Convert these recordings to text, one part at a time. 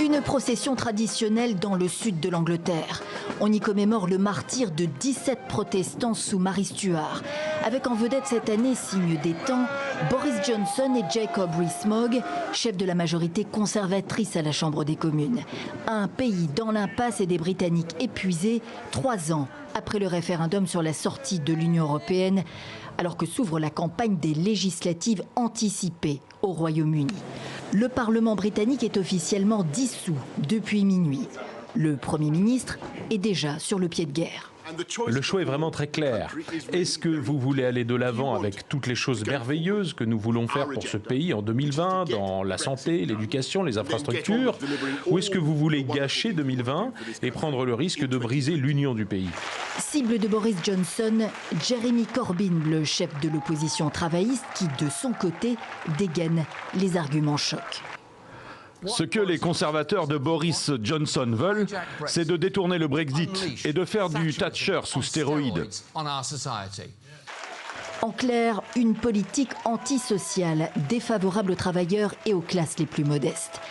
Une procession traditionnelle dans le sud de l'Angleterre. On y commémore le martyre de 17 protestants sous Marie Stuart. Avec en vedette cette année, signe des temps, Boris Johnson et Jacob Rees-Mogg, chefs de la majorité conservatrice à la Chambre des communes. Un pays dans l'impasse et des Britanniques épuisés, 3 ans après le référendum sur la sortie de l'Union européenne, alors que s'ouvre la campagne des législatives anticipées au Royaume-Uni. Le Parlement britannique est officiellement dissous depuis minuit. Le Premier ministre est déjà sur le pied de guerre. Le choix est vraiment très clair. Est-ce que vous voulez aller de l'avant avec toutes les choses merveilleuses que nous voulons faire pour ce pays en 2020, dans la santé, l'éducation, les infrastructures, ou est-ce que vous voulez gâcher 2020 et prendre le risque de briser l'union du pays? Cible de Boris Johnson, Jeremy Corbyn, le chef de l'opposition travailliste qui, de son côté, dégaine les arguments chocs. Ce que les conservateurs de Boris Johnson veulent, c'est de détourner le Brexit et de faire du Thatcher sous stéroïdes. En clair, une politique antisociale, défavorable aux travailleurs et aux classes les plus modestes.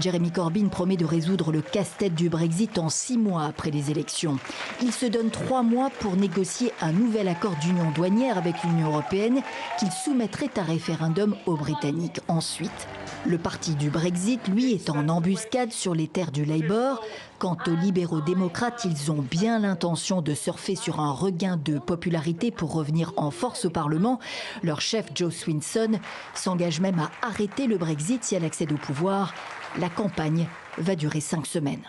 Jeremy Corbyn promet de résoudre le casse-tête du Brexit en 6 mois après les élections. Il se donne 3 mois pour négocier un nouvel accord d'union douanière avec l'Union européenne qu'il soumettrait à référendum aux Britanniques. Ensuite, le parti du Brexit, lui, est en embuscade sur les terres du Labour. Quant aux libéraux démocrates, ils ont bien l'intention de surfer sur un regain de popularité pour revenir en force au Parlement. Leur chef, Jo Swinson, s'engage même à arrêter le Brexit si elle accède au pouvoir. La campagne va durer 5 semaines.